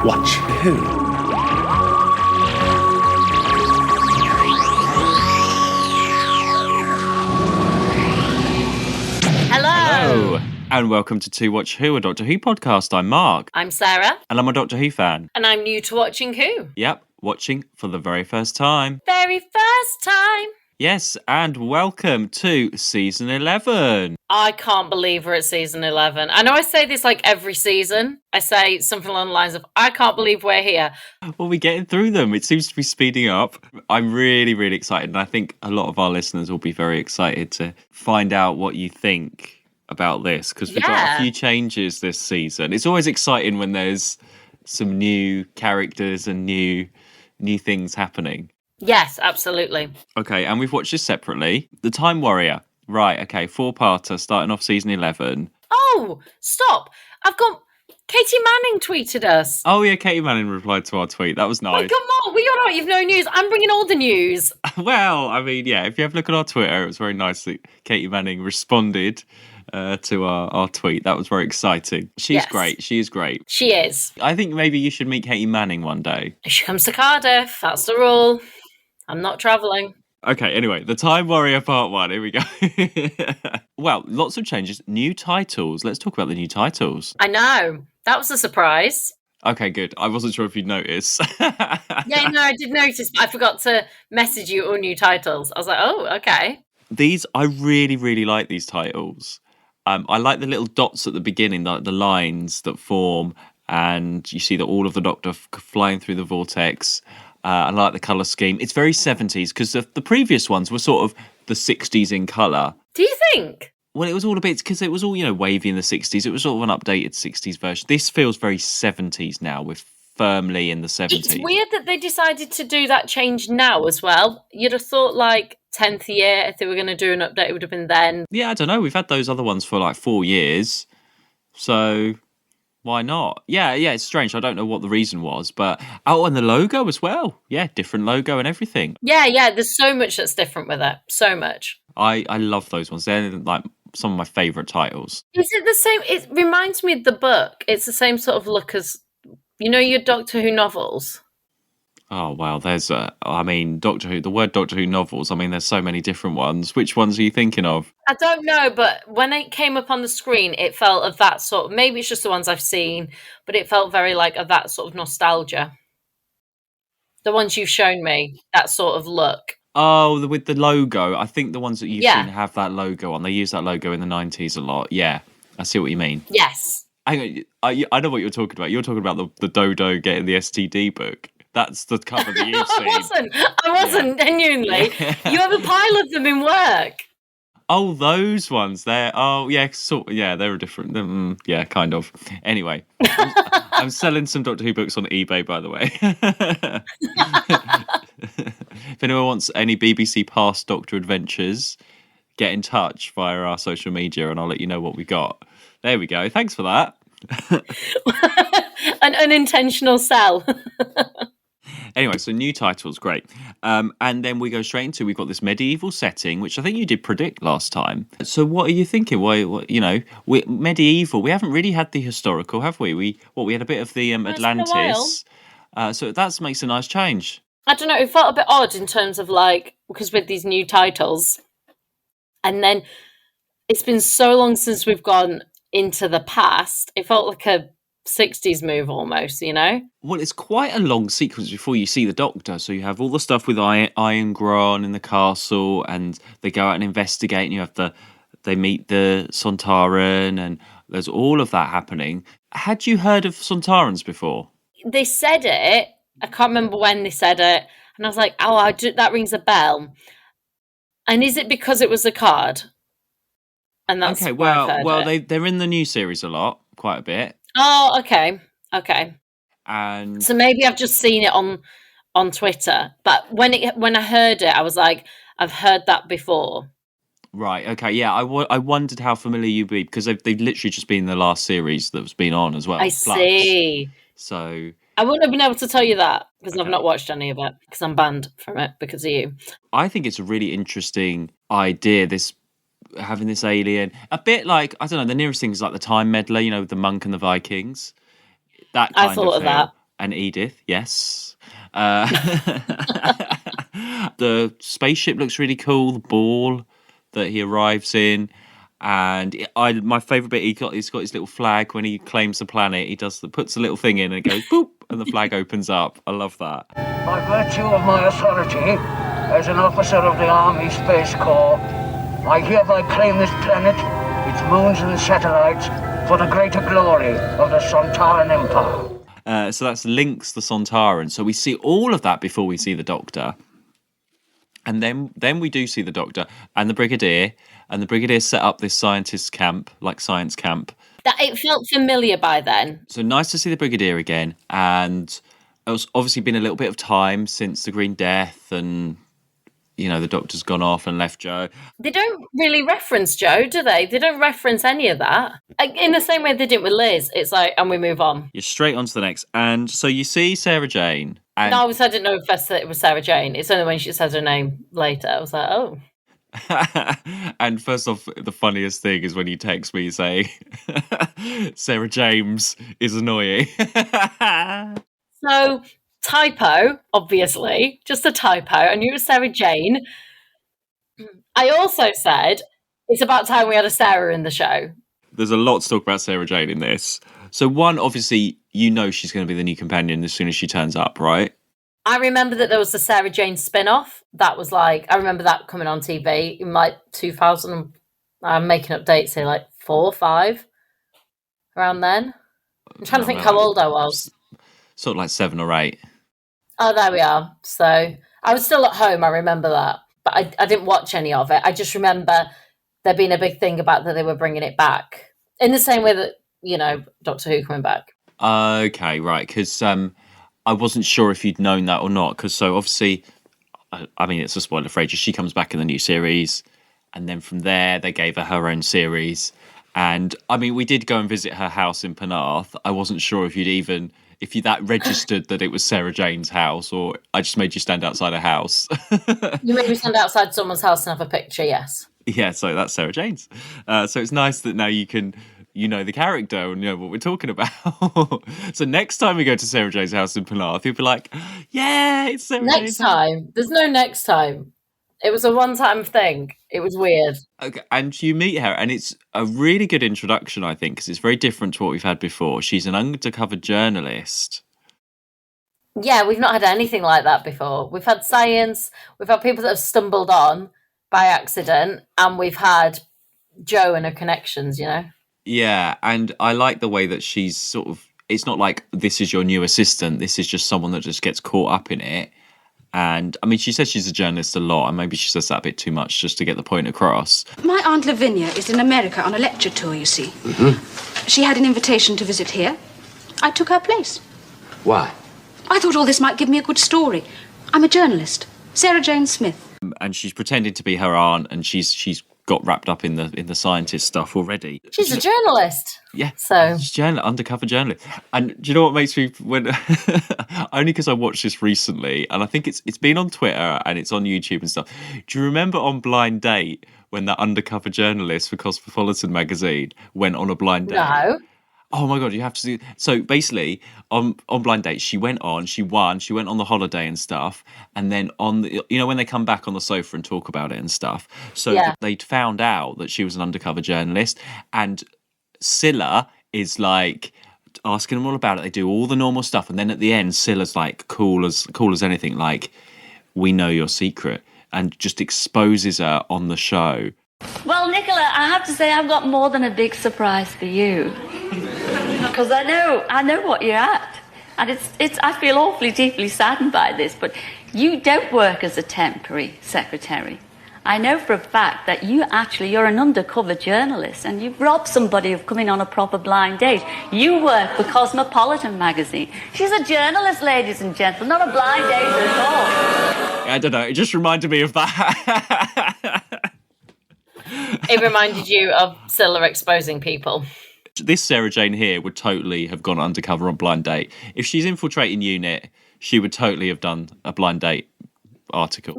Watch Who? Hello, and welcome to To Watch Who, a Doctor Who podcast. I'm Mark. I'm Sarah. And I'm a Doctor Who fan. And I'm new to watching Who. Yep, watching for the very first time. Very first time. Yes, and welcome to Season 11. I can't believe we're at Season 11. I know I say this like every season. I say something along the lines of, I can't believe we're here. Well, we're getting through them. It seems to be speeding up. I'm really, really excited. And I think a lot of our listeners will be very excited to find out what you think about this. Because we've got a few changes this season. It's always exciting when there's some new characters and new things happening. Yes, absolutely. Okay, and we've watched this separately. The Time Warrior. Right, okay, 4-parter starting off season 11. Oh, stop. I've got... Katie Manning tweeted us. Oh, yeah, Katie Manning replied to our tweet. That was nice. Oh, come on. We all know you've no news. I'm bringing all the news. Well, I mean, yeah, if you have a look at our Twitter, it was very nice that Katie Manning responded to our tweet. That was very exciting. She's great. She is great. She is. I think maybe you should meet Katie Manning one day. If she comes to Cardiff, that's the rule. I'm not travelling. Okay, anyway, The Time Warrior Part 1. Here we go. Well, lots of changes. New titles. Let's talk about the new titles. I know. That was a surprise. Okay, good. I wasn't sure if you'd notice. Yeah, no, I did notice, but I forgot to message you all new titles. I was like, oh, okay. I really, really like these titles. I like the little dots at the beginning, like the lines that form, and you see that all of the Doctor flying through the vortex. I like the colour scheme. It's very 70s because the previous ones were sort of the 60s in colour. Do you think? Well, it was all a bit, because it was all, wavy in the 60s. It was sort of an updated 60s version. This feels very 70s now, with firmly in the 70s. It's weird that they decided to do that change now as well. You'd have thought, 10th year, if they were going to do an update, it would have been then. Yeah, I don't know. We've had those other ones for 4 years. So why not? Yeah, it's strange. I don't know what the reason was, but... Oh, and the logo as well. Yeah, different logo and everything. Yeah, there's so much that's different with it. So much. I love those ones. They're some of my favourite titles. Is it the same? It reminds me of the book. It's the same sort of look as, your Doctor Who novels. Oh, wow. There's, Doctor Who, the word Doctor Who novels, there's so many different ones. Which ones are you thinking of? I don't know, but when it came up on the screen, it felt of that sort of, maybe it's just the ones I've seen, but it felt very of that sort of nostalgia. The ones you've shown me, that sort of look. Oh, with the logo. I think the ones that you've seen have that logo on. They use that logo in the 90s a lot. Yeah, I see what you mean. Yes. I know what you're talking about. You're talking about the Dodo getting the STD book. That's the cover that you've seen. I wasn't, genuinely. Yeah. You have a pile of them in work. Oh, those ones. They're they're different. Yeah, kind of. Anyway, I'm selling some Doctor Who books on eBay, by the way. If anyone wants any BBC Past Doctor Adventures, get in touch via our social media and I'll let you know what we got. There we go. Thanks for that. An unintentional sell. Anyway, so new titles, great. And then we go straight into, we've got this medieval setting, which I think you did predict last time. So what are you thinking? Medieval, we haven't really had the historical, have we? We had a bit of the Atlantis. So that makes a nice change. I don't know, it felt a bit odd in terms of because with these new titles, and then it's been so long since we've gone into the past, it felt like a 60s move almost, Well, it's quite a long sequence before you see the Doctor. So you have all the stuff with Iron Gron in the castle, and they go out and investigate, and you have they meet the Sontaran, and there's all of that happening. Had you heard of Sontarans before? They said it. I can't remember when they said it, and I was like, "Oh, that rings a bell." And is it because it was a card? And that's okay. They're in the new series quite a bit. Oh, okay. And so maybe I've just seen it on Twitter, but when I heard it, I was like, I've heard that before. Right. Okay. Yeah. I wondered how familiar you'd be because they've literally just been in the last series that's been on as well. I see. So I wouldn't have been able to tell you that because I've not watched any of it because I'm banned from it because of you. I think it's a really interesting idea. Having this alien, a bit like, I don't know, the nearest thing is like the Time Meddler, with the monk and the Vikings. That kind I thought of that. And Edith, yes. The spaceship looks really cool. The ball that he arrives in, and my favourite bit, he's got his little flag when he claims the planet. He puts a little thing in and it goes boop, and the flag opens up. I love that. By virtue of my authority as an officer of the Army Space Corps, I hereby claim this planet, its moons and satellites, for the greater glory of the Sontaran Empire. So that's Lynx the Sontaran. So we see all of that before we see the Doctor. And then we do see the Doctor and the Brigadier. And the Brigadier set up this science camp. That it felt familiar by then. So nice to see the Brigadier again. And it's obviously been a little bit of time since the Green Death, and the Doctor's gone off and left Jo. They don't really reference Jo, do they? They don't reference any of that. In the same way they did with Liz. It's like, and we move on. You're straight on to the next. And so you see Sarah Jane. And... No, I didn't know if it was Sarah Jane. It's only when she says her name later. I was like, oh. And first off, the funniest thing is when you text me saying Sarah James is annoying. So, typo, obviously. Just a typo. I knew it was Sarah Jane. I also said, it's about time we had a Sarah in the show. There's a lot to talk about Sarah Jane in this. So one, obviously, she's going to be the new companion as soon as she turns up, right? I remember that there was the Sarah Jane spin-off. That was I remember that coming on TV in 2000. I'm making up dates here, 4 or 5, around then. I'm trying to think how old I was. Sort of 7 or 8. Oh, there we are. So I was still at home, I remember that. But I didn't watch any of it. I just remember there being a big thing about that they were bringing it back. In the same way that, Doctor Who coming back. Okay, right. Because I wasn't sure if you'd known that or not. Because so obviously, it's a spoiler for ages. She comes back in the new series. And then from there, they gave her own series. And we did go and visit her house in Penarth. I wasn't sure if you that registered that it was Sarah Jane's house, or I just made you stand outside a house. You made me stand outside someone's house and have a picture, yes. Yeah, so that's Sarah Jane's. So it's nice that now you can, the character and know what we're talking about. So next time we go to Sarah Jane's house in Penarth, you'll be like, yeah, it's Sarah Jane's Next time. There's no next time. It was a one-time thing. It was weird. Okay, and you meet her, and it's a really good introduction, I think, because it's very different to what we've had before. She's an undercover journalist. Yeah, we've not had anything like that before. We've had science, we've had people that have stumbled on by accident, and we've had Jo and her connections, Yeah, and I like the way that she's sort of... It's not like, this is your new assistant, this is just someone that just gets caught up in it. And, she says she's a journalist a lot, and maybe she says that a bit too much just to get the point across. My Aunt Lavinia is in America on a lecture tour, you see. Mm-hmm. She had an invitation to visit here. I took her place. Why? I thought all this might give me a good story. I'm a journalist, Sarah Jane Smith. And she's pretending to be her aunt, and she's got wrapped up in the scientist stuff already. She's a journalist. Yeah, so she's undercover journalist. And do you know what makes me only because I watched this recently, and I think it's been on Twitter and it's on YouTube and stuff. Do you remember on Blind Date when that undercover journalist for Cosmopolitan magazine went on a blind date? No. Oh my God, you have to see. So basically, on Blind Date, she went on, she won, she went on the holiday and stuff. And then on the, when they come back on the sofa and talk about it and stuff. So they'd found out that she was an undercover journalist. And Scylla is asking them all about it. They do all the normal stuff. And then at the end, Scylla's cool as anything. We know your secret. And just exposes her on the show. Well, Nicola, I have to say I've got more than a big surprise for you. Because I know what you're at. And I feel awfully deeply saddened by this, but you don't work as a temporary secretary. I know for a fact that you're an undercover journalist, and you've robbed somebody of coming on a proper blind date. You work for Cosmopolitan magazine. She's a journalist, ladies and gentlemen, not a blind date at all. I don't know, it just reminded me of that. It reminded you of Scylla exposing people. This Sarah Jane here would totally have gone undercover on Blind Date. If she's infiltrating UNIT, she would totally have done a Blind Date article.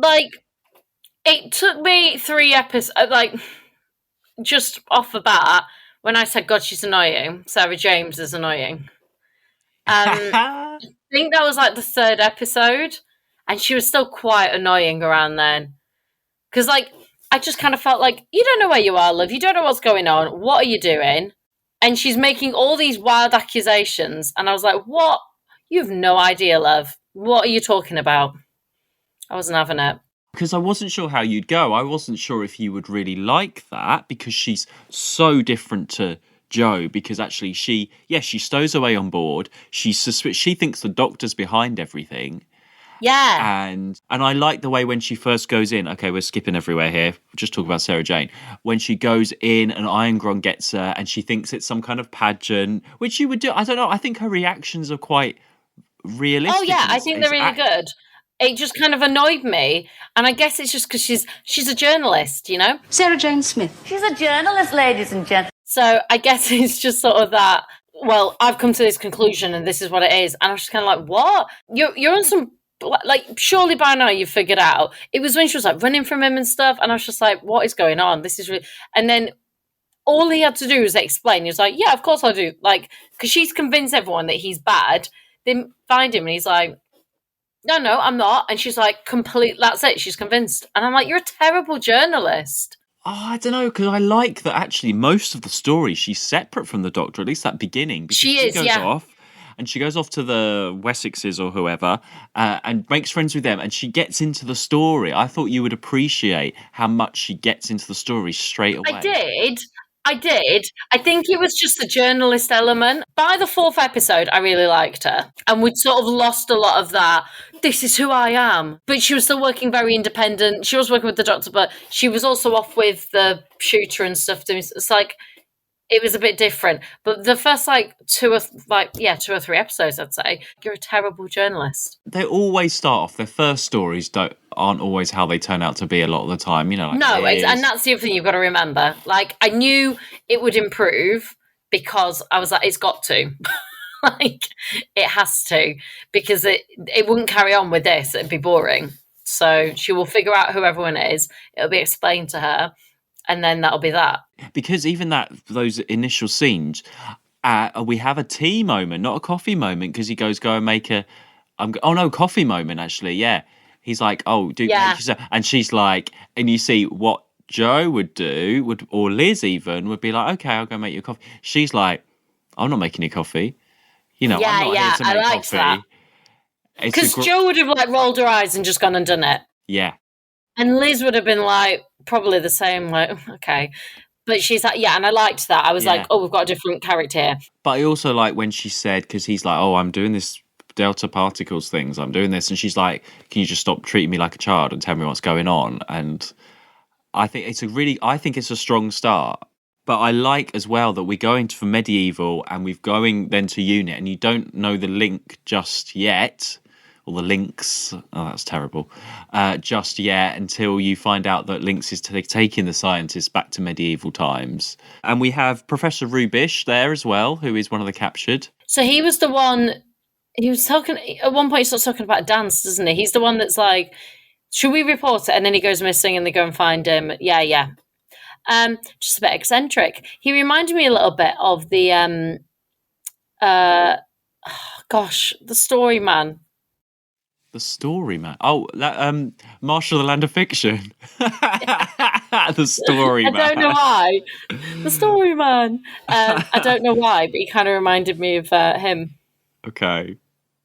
It took me 3 episodes, just off the bat, when I said, God, she's annoying. Sarah James is annoying. think that was like the 3rd episode, and she was still quite annoying around then. Because, like, I just kind of felt like, you don't know where you are, love. You don't know what's going on. What are you doing? And she's making all these wild accusations. And I was like, what? You have no idea, love. What are you talking about? I wasn't having it. Because I wasn't sure how you'd go. I wasn't sure if you would really like that, because she's so different to Jo. Because actually she stows away on board. She thinks the doctor's behind everything. Yeah. And I like the way when she first goes in, okay, we're skipping everywhere here, just talk about Sarah Jane. When she goes in and Irongron gets her and she thinks it's some kind of pageant, which she would do. I don't know, I think her reactions are quite realistic. Oh yeah, I think they're really good. It just kind of annoyed me, and I guess it's just because she's a journalist, you know? Sarah Jane Smith. She's a journalist, ladies and gentlemen. So I guess it's just sort of that, well, I've come to this conclusion and this is what it is. And I was just kind of like, what? You're on some, like, surely by now you've figured out. It was when she was like running from him and stuff, and I was just like, what is going on? This is really... And then all he had to do was explain. He was like, yeah, of course I do. Like, because she's convinced everyone that he's bad. They find him and he's like, no, I'm not. And she's like, that's it. She's convinced. And I'm like, you're a terrible journalist. Oh, I don't know, because I like that actually most of the story she's separate from the Doctor, at least that beginning. She goes off, and she goes off to the Wessexes or whoever and makes friends with them, and she gets into the story. I thought you would appreciate how much she gets into the story straight away. I did. I think it was just the journalist element. By the 4th episode, I really liked her. And we'd sort of lost a lot of that, this is who I am. But she was still working very independent. She was working with the Doctor, but she was also off with the shooter and stuff. It's like, it was a bit different. But the first, like, 2 or 3 episodes, I'd say, you're a terrible journalist. They always start off, their first stories aren't always how they turn out to be a lot of the time, you know. Like no, and that's the other thing you've got to remember. Like, I knew it would improve because I was like, it's got to. Like, it has to. Because it wouldn't carry on with this. It'd be boring. So she will figure out who everyone is. It'll be explained to her. And then that'll be that. Because even those initial scenes, we have a tea moment, not a coffee moment, because he goes, go and make coffee moment, actually, yeah. He's like, oh, make yourself. And she's like, and you see what Jo would do, or Liz even, would be like, okay, I'll go make you a coffee. She's like, I'm not making you coffee. You know, I'm not here to make coffee. That. Because Jo would have like rolled her eyes and just gone and done it. Yeah. And Liz would have been like, probably the same, like, okay. But she's like, yeah, and I liked that. I was like, oh, we've got a different character here. But I also like when she said, because he's like, oh, I'm doing this Delta Particles things, I'm doing this. And she's like, can you just stop treating me like a child and tell me what's going on? And I think it's a strong start. But I like as well that we're going from medieval and we're going then to unit, and you don't know the link just yet. Or the links, oh, that's terrible, just yet, until you find out that Links is taking the scientists back to medieval times. And we have Professor Rubish there as well, who is one of the captured. So he was the one, he was talking, at one point he starts talking about a dance, doesn't he? He's the one that's like, should we report it? And then he goes missing and they go and find him. Yeah. Just a bit eccentric. He reminded me a little bit of the, the Story Man. The Story Man. Oh, that Marshall, the Land of Fiction. The Story Man. I don't know why. The Story Man. I don't know why, but he kind of reminded me of him. Okay.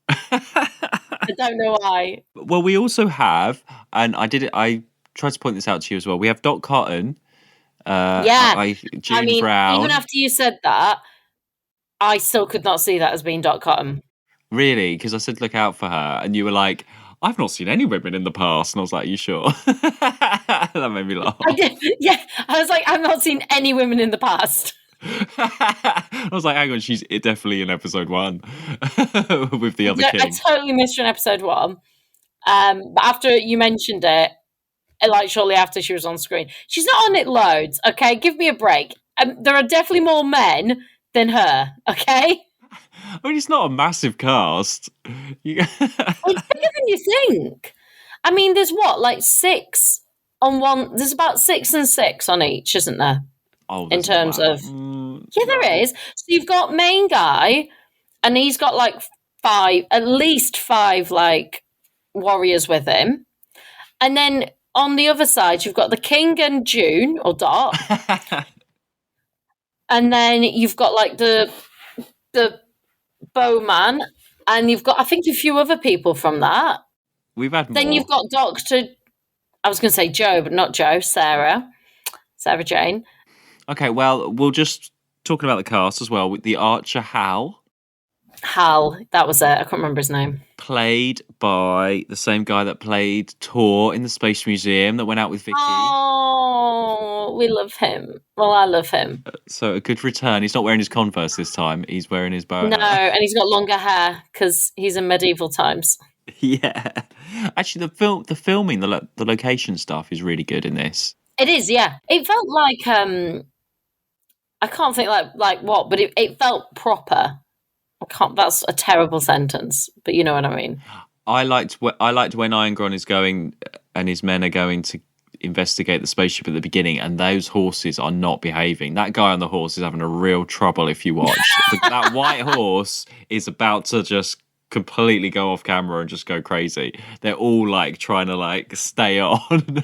I don't know why. Well, we also have, and I tried to point this out to you as well. We have Dot Cotton. June Brown. Even after you said that, I still could not see that as being Dot Cotton. Really? Because I said look out for her, and you were like, I've not seen any women in the past. And I was like, are you sure? That made me laugh. I did. Yeah, I was like, I've not seen any women in the past. I was like, hang on, she's definitely in episode 1 with the other king. I totally missed her in episode 1. But after you mentioned it, like shortly after she was on screen, she's not on it loads. Okay, give me a break. There are definitely more men than her. Okay. I mean, it's not a massive cast. It's bigger than you think. I mean, there's like 6 on one. There's about 6 and 6 on each, isn't there? Oh, in terms of yeah, there is. So you've got main guy, and he's got like at least five, like, warriors with him. And then on the other side, you've got the king and June, or Dot. And then you've got, like, the bowman. And you've got, I think, a few other people from that. We've had more. Then you've got Dr. I was going to say Joe, but not Joe, Sarah Jane. Okay, well, we'll just talking about the cast as well with the archer Hal. Hal, that was it. I can't remember his name. Played by the same guy that played Tor in the Space Museum that went out with Vicky. Oh, we love him. Well, I love him. So a good return. He's not wearing his Converse this time. He's wearing his bow. No, and he's got longer hair because he's in medieval times. Yeah. Actually, the filming, the location stuff is really good in this. It is, yeah. It felt like I can't think like what, but it felt proper. That's a terrible sentence, but you know what I mean. I liked when Iron is going and his men are going to investigate the spaceship at the beginning, and those horses are not behaving. That guy on the horse is having a real trouble. If you watch, that white horse is about to just completely go off camera and just go crazy. They're all like trying to like stay on.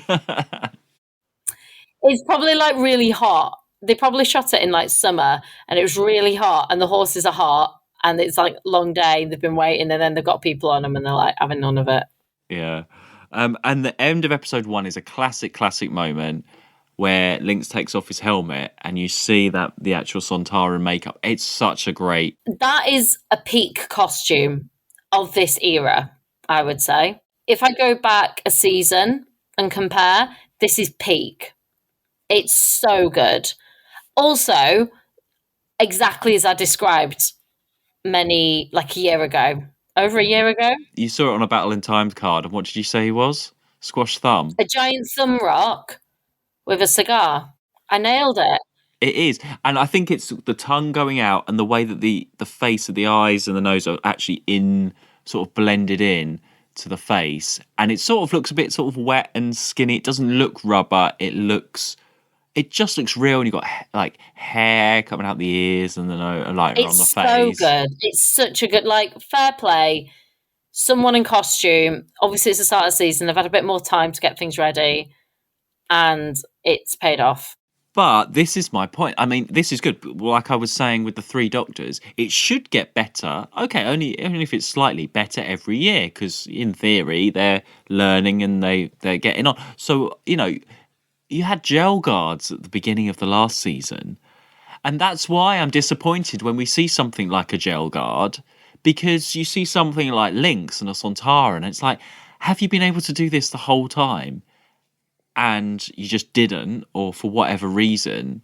It's probably like really hot. They probably shot it in like summer, and it was really hot, and the horses are hot. And it's like a long day. They've been waiting, and then they've got people on them, and they're like having none of it. Yeah, and the end of episode 1 is a classic moment where Lynx takes off his helmet, and you see that the actual Sontaran makeup. It's such a great. That is a peak costume of this era, I would say. If I go back a season and compare, this is peak. It's so good. Also, exactly as I described. Over a year ago. You saw it on a Battle in Time card, and what did you say he was? Squash thumb. A giant thumb rock with a cigar. I nailed it. It is, and I think it's the tongue going out and the way that the face of the eyes and the nose are actually sort of blended in to the face, and it sort of looks a bit sort of wet and skinny. It doesn't look rubber. It just looks real, and you've got like hair coming out the ears and then a lighter on the face. It's so good. It's such a good, fair play. Someone in costume. Obviously, it's the start of the season. They've had a bit more time to get things ready, and it's paid off. But this is my point. I mean, this is good. Like I was saying with the 3 Doctors, it should get better. Okay, only if it's slightly better every year, because in theory they're learning and they're getting on. So you had gel guards at the beginning of the last season, and that's why I'm disappointed when we see something like a gel guard, because you see something like Lynx and a Sontaran, and it's like, have you been able to do this the whole time? And you just didn't, or for whatever reason.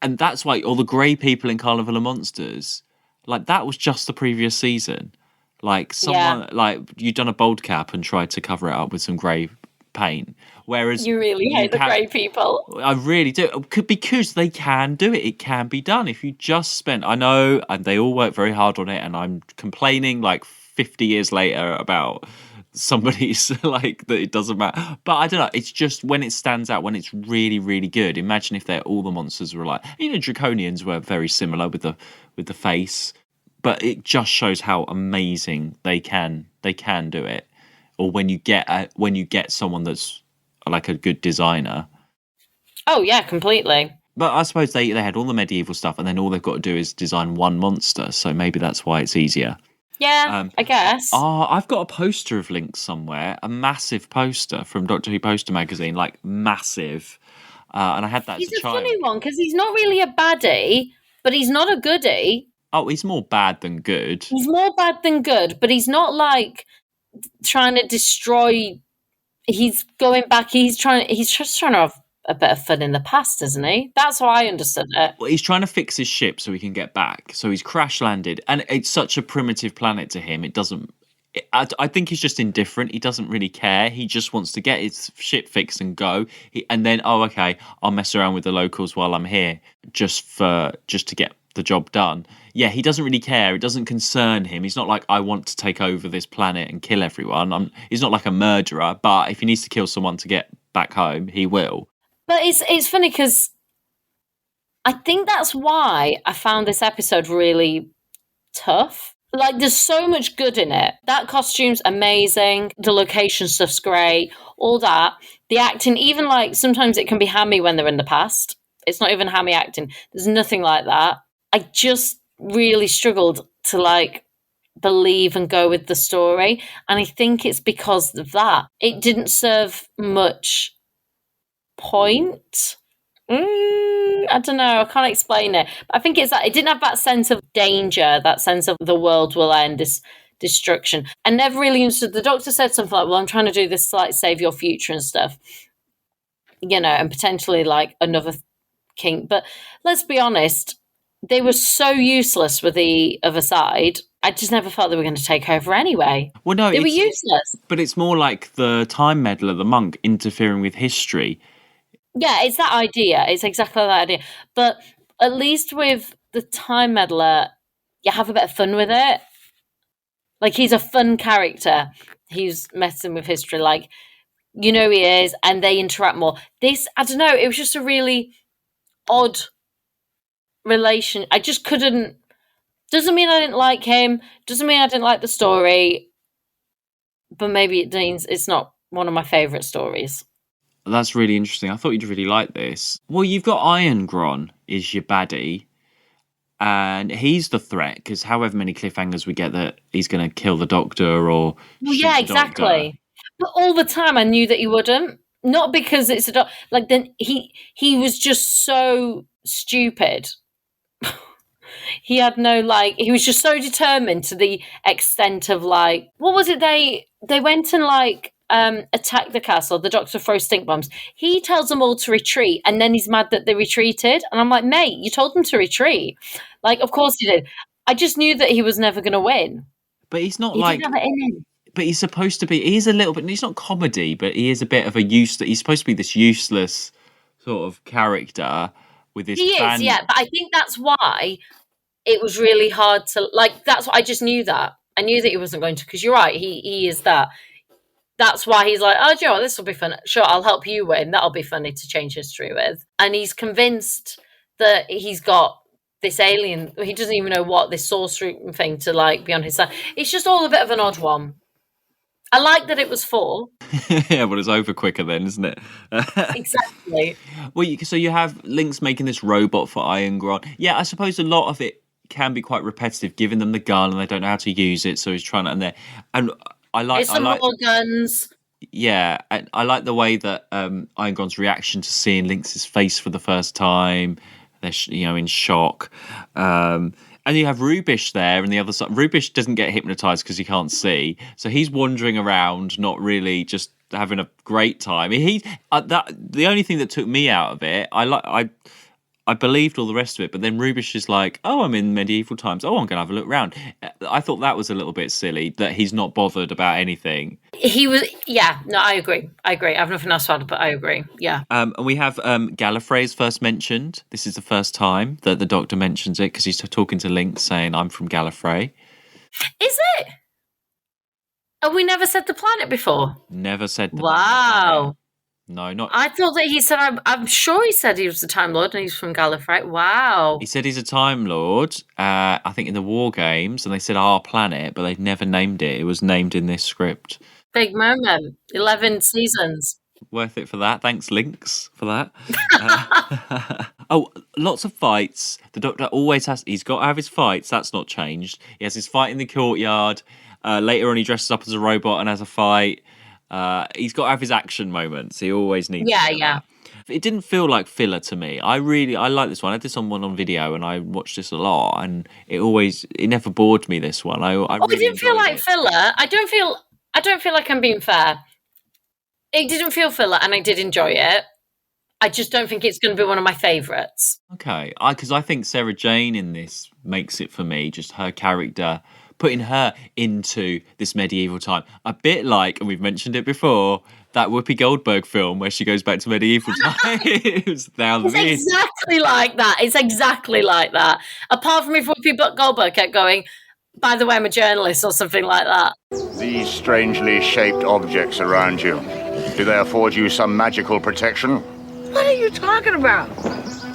And that's why all the grey people in Carnival of Monsters, like that was just the previous season. Like someone, like you'd done a bold cap and tried to cover it up with some grey paint. Whereas you really hate the grey people. I really do, because they can do it. It can be done if you just spend. I know, and they all work very hard on it. And I'm complaining like 50 years later about somebody's like that. It doesn't matter, but I don't know. It's just when it stands out, when it's really, really good. Imagine if all the monsters were like, Draconians were very similar with the face, but it just shows how amazing they can do it. Or when you get someone that's like a good designer. Oh yeah, completely. But I suppose they had all the medieval stuff, and then all they've got to do is design one monster. So maybe that's why it's easier. Yeah, I guess. I've got a poster of Lynx somewhere, a massive poster from Doctor Who Poster Magazine, like massive. And I had that as a child. He's a funny one because he's not really a baddie, but he's not a goodie. Oh, he's more bad than good. He's more bad than good, but he's not like trying to destroy. He's going back. He's just trying to have a bit of fun in the past, isn't he? That's how I understood it. Well, he's trying to fix his ship so he can get back. So he's crash landed, and it's such a primitive planet to him. It doesn't. I think he's just indifferent. He doesn't really care. He just wants to get his ship fixed and go. And then, okay, I'll mess around with the locals while I'm here, just to get the job done. Yeah, he doesn't really care. It doesn't concern him. He's not like, I want to take over this planet and kill everyone. He's not like a murderer, but if he needs to kill someone to get back home, he will. But it's funny because I think that's why I found this episode really tough. Like, there's so much good in it. That costume's amazing. The location stuff's great. All that. The acting, even like sometimes it can be hammy when they're in the past. It's not even hammy acting. There's nothing like that. I just really struggled to like believe and go with the story. And I think it's because of that. It didn't serve much point. I don't know. I can't explain it. But I think it's that it didn't have that sense of danger, that sense of the world will end, this destruction. I never really understood. The Doctor said something like, well, I'm trying to do this to like save your future and stuff. You know, and potentially like another king. But let's be honest, they were so useless with the other side. I just never thought they were going to take over anyway. Well, no, they were useless. But it's more like the Time Meddler, the monk, interfering with history. Yeah, it's that idea. It's exactly that idea. But at least with the Time Meddler, you have a bit of fun with it. Like, he's a fun character. He's messing with history. Like, you know he is, and they interact more. This, I don't know, it was just a really odd relation. I just couldn't... Doesn't mean I didn't like him. Doesn't mean I didn't like the story. But maybe it means it's not one of my favourite stories. That's really interesting. I thought you'd really like this. Well, you've got Iron Gron is your baddie. And he's the threat, because however many cliffhangers we get that he's going to kill the Doctor or... Well, yeah, exactly. But all the time I knew that he wouldn't. Not because it's a Doctor. Like, then he was just so stupid. He had no, like... He was just so determined to the extent of, like... What was it? They went and, like... attack the castle, the Doctor throws stink bombs. He tells them all to retreat, and then he's mad that they retreated. And I'm like, mate, you told them to retreat. Like, of course he did. I just knew that he was never going to win. But he's not he like... didn't have it in him. But he's supposed to be... He's a little bit... He's not comedy, but he is a bit of a he's supposed to be this useless sort of character with this... He is, yeah. But I think that's why it was really hard to... Like, that's what I just knew that. I knew that he wasn't going to... Because you're right, he is that. That's why he's like, oh, do you know what, this will be fun. Sure, I'll help you win. That'll be funny to change history with. And he's convinced that he's got this alien. He doesn't even know what this sorcery thing to like be on his side. It's just all a bit of an odd one. I like that it was 4. Yeah, but it's over quicker then, isn't it? Exactly. Well, so you have Link's making this robot for Iron Gron. Yeah, I suppose a lot of it can be quite repetitive, giving them the gun and they don't know how to use it. So he's trying to, and I like more guns. Yeah, and I like the way that Iron Gron's reaction to seeing Lynx's face for the first time. They're in shock. And you have Rubish there, and the other side. Rubish doesn't get hypnotized because he can't see, so he's wandering around, not really just having a great time. The only thing that took me out of it, I believed all the rest of it, but then Rubish is like, oh, I'm in medieval times. Oh, I'm going to have a look around. I thought that was a little bit silly, that he's not bothered about anything. He was, yeah, no, I agree. I have nothing else to add, but I agree, yeah. And we have Gallifrey's first mentioned. This is the first time that the Doctor mentions it, because he's talking to Link saying, I'm from Gallifrey. Is it? Have we never said the planet before? Never said the planet. No, not... I thought that he said... I'm sure he said he was the Time Lord and he's from Gallifrey. Wow. He said he's a Time Lord, I think in the War Games, and they said our planet, but they'd never named it. It was named in this script. Big moment. 11 seasons. Worth it for that. Thanks, Lynx, for that. Lots of fights. The Doctor always has... He's got to have his fights. That's not changed. He has his fight in the courtyard. Later on, he dresses up as a robot and has a fight. He's got to have his action moments. He always needs. Yeah. It didn't feel like filler to me. I like this one. I had this on video, and I watched this a lot, and it never bored me. This one, it didn't feel like filler. I don't feel like I'm being fair. It didn't feel filler, and I did enjoy it. I just don't think it's going to be one of my favourites. Okay, because I think Sarah Jane in this makes it for me. Just her character, putting her into this medieval time. A bit like, and we've mentioned it before, that Whoopi Goldberg film where she goes back to medieval times. It's exactly like that. It's exactly like that. Apart from if Whoopi Goldberg kept going, by the way, I'm a journalist or something like that. These strangely shaped objects around you, do they afford you some magical protection? What are you talking about?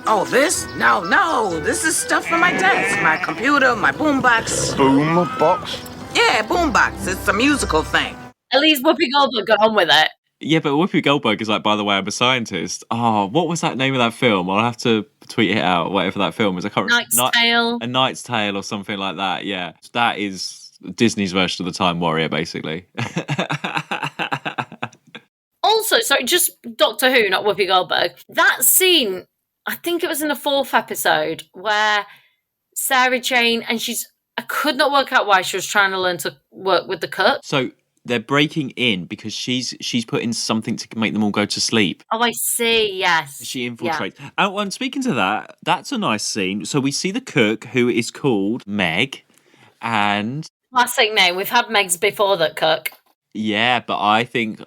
Oh, this? No. This is stuff for my desk. My computer, my boombox. Boombox? Yeah, boombox. It's a musical thing. At least Whoopi Goldberg got on with it. Yeah, but Whoopi Goldberg is like, by the way, I'm a scientist. Oh, what was that name of that film? I'll have to tweet it out, whatever that film is. I can't remember. Knight's Tale. A Knight's Tale or something like that, yeah. That is Disney's version of the Time Warrior, basically. Also, sorry, just Doctor Who, not Whoopi Goldberg. That scene, I think it was in the 4th episode, where Sarah Jane, and I could not work out why she was trying to learn to work with the cook. So they're breaking in because she's put in something to make them all go to sleep. Oh, I see, yes. She infiltrates. Yeah. And speaking to that, that's a nice scene. So we see the cook, who is called Meg, and... Classic name. We've had Megs before that cook. Yeah, but I think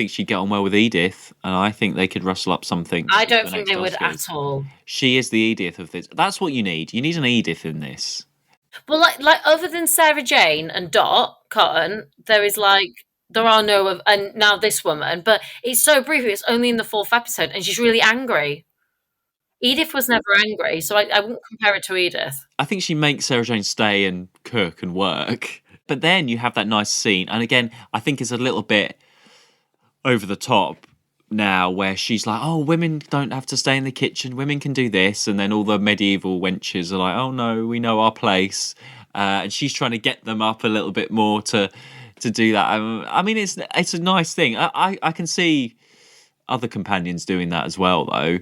she'd get on well with Edith, and I think they could rustle up something. I don't think they would at all. She is the Edith of this. That's what you need. You need an Edith in this. Well, like other than Sarah Jane and Dot Cotton, there are no, and now this woman, but it's so brief. It's only in the 4th episode, and she's really angry. Edith was never angry, so I wouldn't compare it to Edith. I think she makes Sarah Jane stay and cook and work. But then you have that nice scene. And again, I think it's a little bit over the top now where she's like, oh, women don't have to stay in the kitchen. Women can do this. And then all the medieval wenches are like, oh, no, we know our place. And she's trying to get them up a little bit more to do that. I mean, it's a nice thing. I can see other companions doing that as well, though.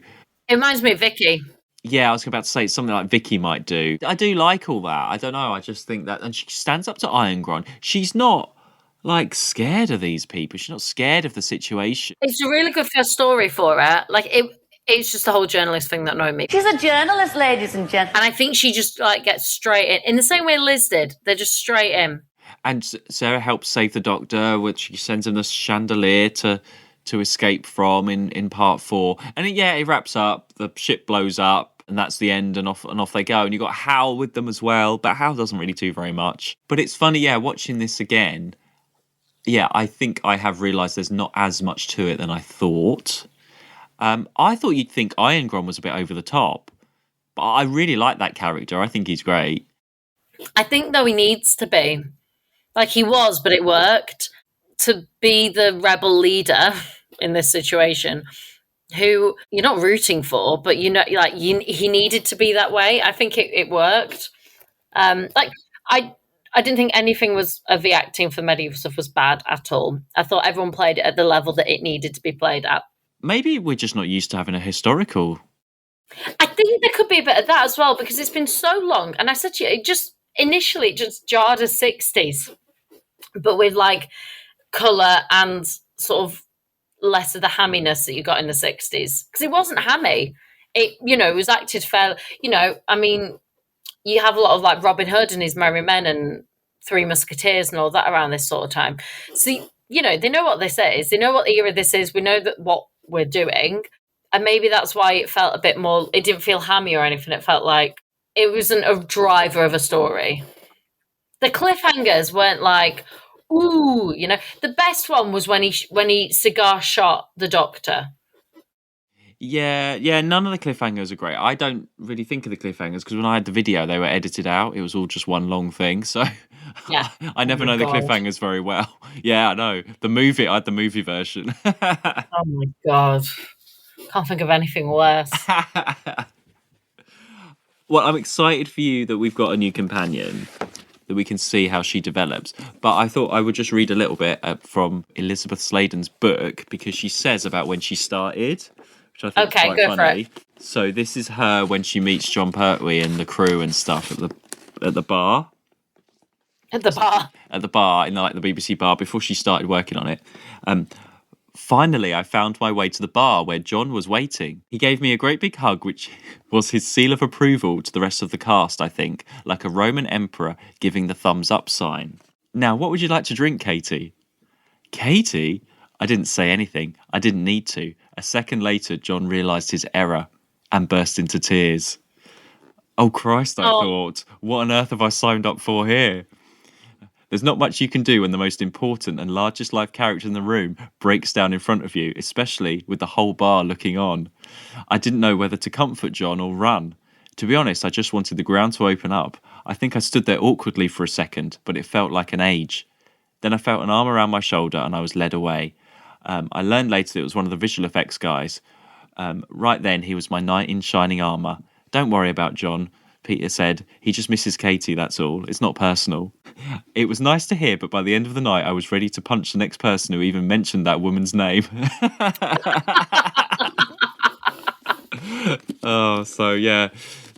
It reminds me of Vicky. Yeah, I was about to say something like Vicky might do. I do like all that. I don't know. I just think that, and she stands up to Irongron. She's not like scared of these people. She's not scared of the situation. It's a really good first story for her. Like it's just the whole journalist thing that annoyed me. She's a journalist, ladies and gentlemen. And I think she just like gets straight in the same way Liz did. They're just straight in. And Sarah helps save the Doctor, which she sends him the chandelier to escape from in part 4. And it wraps up, the ship blows up, and that's the end, and off they go. And you got Hal with them as well, but Hal doesn't really do very much. But it's funny, watching this again, I think I have realised there's not as much to it than I thought. I thought you'd think Irongron was a bit over the top, but I really like that character. I think he's great. I think, though, he needs to be. Like, he was, but it worked. To be the rebel leader in this situation, who you're not rooting for, but he needed to be that way. I think it worked. I didn't think anything of the acting for medieval stuff was bad at all. I thought everyone played it at the level that it needed to be played at. Maybe we're just not used to having a historical. I think there could be a bit of that as well, because it's been so long. And I said to you, initially it just jarred as 60s, but with like colour and sort of less of the hamminess that you got in the 60s, because it wasn't hammy. It was acted fair. I mean, you have a lot of like Robin Hood and his Merry Men and Three Musketeers and all that around this sort of time. So they know what this is. They know what era this is. We know that what we're doing, and maybe that's why it felt a bit more. It didn't feel hammy or anything. It felt like it wasn't a driver of a story. The cliffhangers weren't like, ooh, the best one was when he cigar shot the Doctor. Yeah, none of the cliffhangers are great. I don't really think of the cliffhangers because when I had the video, they were edited out. It was all just one long thing. So yeah. I never know the cliffhangers very well. Yeah, I know. I had the movie version. Oh my God. Can't think of anything worse. Well, I'm excited for you that we've got a new companion, that we can see how she develops. But I thought I would just read a little bit from Elizabeth Sladen's book, because she says about when she started, which I think is quite funny. For it. So this is her when she meets John Pertwee and the crew and stuff at the bar. At the bar? At the bar, in the BBC bar, before she started working on it. Finally, I found my way to the bar where John was waiting. He gave me a great big hug, which was his seal of approval to the rest of the cast, I think, like a Roman emperor giving the thumbs up sign. Now, what would you like to drink, Katie? Katie? I didn't say anything. I didn't need to. A second later, John realised his error and burst into tears. Oh, Christ, I thought. What on earth have I signed up for here? There's not much you can do when the most important and largest live character in the room breaks down in front of you, especially with the whole bar looking on. I didn't know whether to comfort John or run. To be honest, I just wanted the ground to open up. I think I stood there awkwardly for a second, but it felt like an age. Then I felt an arm around my shoulder and I was led away. I learned later that it was one of the visual effects guys. Right then, he was my knight in shining armour. Don't worry about John, Peter said. He just misses Katie, that's all. It's not personal. It was nice to hear, but by the end of the night, I was ready to punch the next person who even mentioned that woman's name. Oh, so yeah.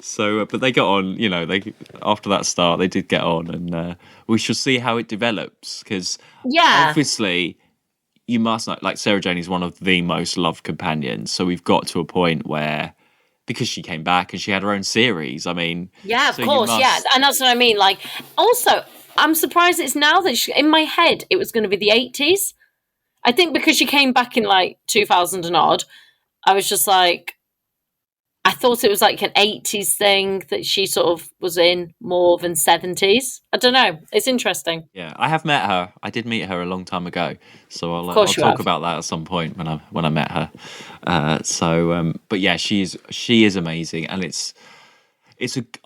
So, but they got on, you know, they after that start, they did get on, and we shall see how it develops, because obviously you must know, like, Sarah Jane is one of the most loved companions, so we've got to a point where, because she came back and she had her own series, I mean... Yeah, of course, and that's what I mean, like, also, I'm surprised it's now that in my head, it was going to be the 80s. I think because she came back in, like, 2000 and odd, I was just like... I thought it was like an 80s thing that she sort of was in more than 70s. I don't know. It's interesting. Yeah, I have met her. I did meet her a long time ago, so I'll talk about that at some point when I met her. But yeah, she is amazing, and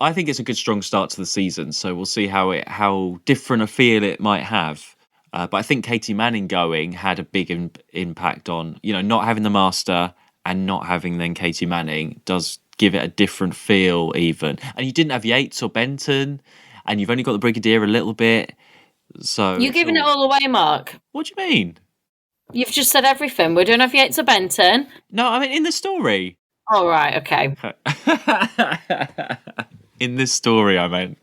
I think it's a good strong start to the season. So we'll see how different a feel it might have. But I think Katie Manning going had a big impact on, you know, not having the Master and not having then Katie Manning does give it a different feel even. And you didn't have Yates or Benton, and you've only got the Brigadier a little bit. So you're giving it all away, Mark. What do you mean? You've just said everything. We don't have Yates or Benton. No, I mean in the story. Oh, right, okay. In this story, I meant.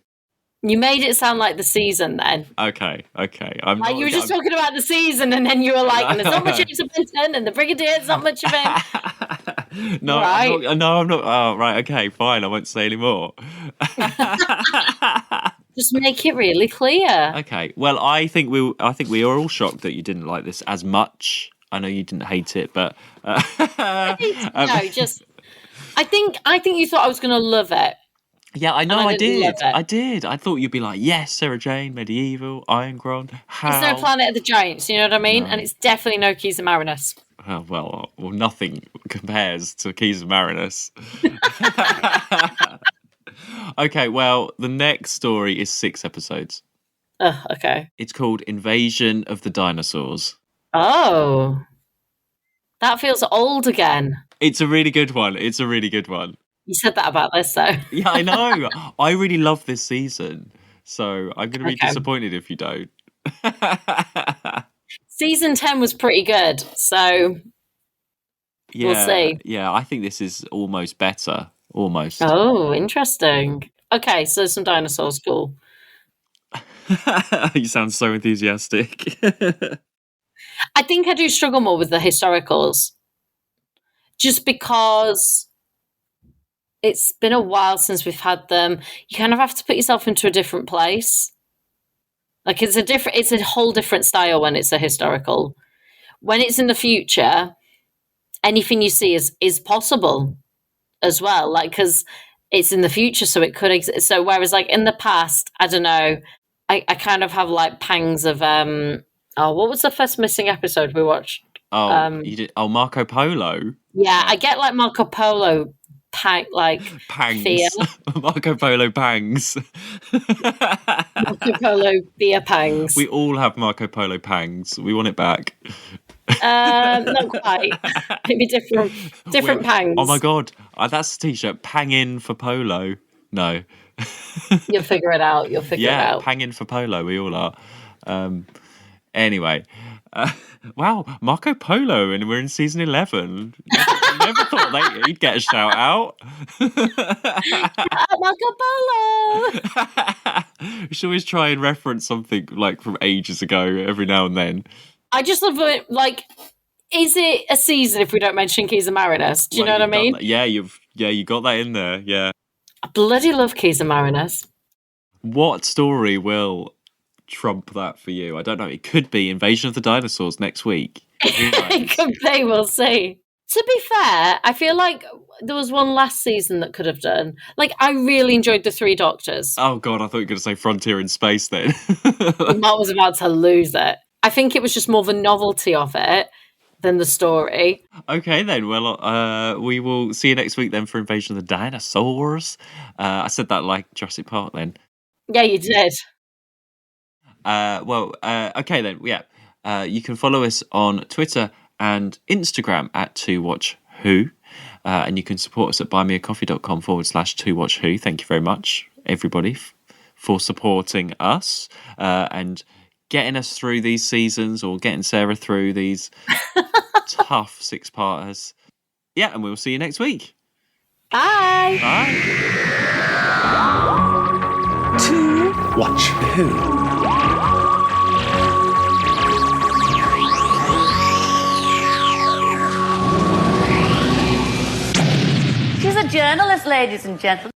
You made it sound like the season then. Okay. You were just talking about the season, and then you were like, and there's not much Yates or Benton, and the Brigadier's not much of him. No, right. I'm not. Oh, right, okay, fine. I won't say any more. Just make it really clear. Okay. Well, I think we are all shocked that you didn't like this as much. I know you didn't hate it, but I think you thought I was going to love it. Yeah, I know. I did. I thought you'd be like, yes, Sarah Jane, Medieval, Ironcron. It's no Planet of the Giants, you know what I mean? No. And it's definitely no Keys of Marinus. Well, nothing compares to Keys of Marinus. Okay, well, the next story is 6 episodes. Okay. It's called Invasion of the Dinosaurs. Oh. That feels old again. It's a really good one. You said that about this, though. Yeah, I know. I really love this season. So I'm going to be disappointed if you don't. Season 10 was pretty good. So we'll see. Yeah, I think this is almost better. Almost. Oh, interesting. Okay, so some dinosaurs. Cool. You sound so enthusiastic. I think I do struggle more with the historicals. Just because... it's been a while since we've had them. You kind of have to put yourself into a different place. Like it's a whole different style when it's a historical. When it's in the future, anything you see is possible as well. Like, because it's in the future, so it could exist. So whereas like in the past, I don't know, I kind of have like pangs of, what was the first missing episode we watched? You did. Oh, Marco Polo. Yeah, I get like Marco Polo pangs. Fear. Marco Polo pangs. Marco Polo beer pangs. We all have Marco Polo pangs. We want it back. Not quite. Maybe different pangs. Oh my god, that's a t-shirt. Pang in for polo. No. You'll figure it out. It out. Yeah, pang in for polo. We all are. Anyway. Wow, Marco Polo, and we're in season 11. Never thought he'd get a shout out. Marco Polo! We should always try and reference something like from ages ago every now and then. I just love it. Like, is it a season if we don't mention Keys of Marinus? Do you know what I mean? Yeah, you got that in there. Yeah, I bloody love Keys of Marinus. What story will trump that for you? I don't know. It could be Invasion of the Dinosaurs next week. It could be. We'll see. To be fair, I feel like there was one last season that could have done. Like, I really enjoyed the Three Doctors. Oh God, I thought you were going to say Frontier in Space then. Matt was about to lose it. I think it was just more the novelty of it than the story. Okay then, well, we will see you next week then for Invasion of the Dinosaurs. I said that like Jurassic Park then. Yeah, you did. Okay then, yeah. You can follow us on Twitter and Instagram at 2WatchWho. And you can support us at buymeacoffee.com/2watchwho. Thank you very much, everybody, for supporting us and getting us through these seasons, or getting Sarah through these tough 6-parters. Yeah, and we'll see you next week. Bye. Bye. 2 Watch Who. She's a journalist, ladies and gentlemen.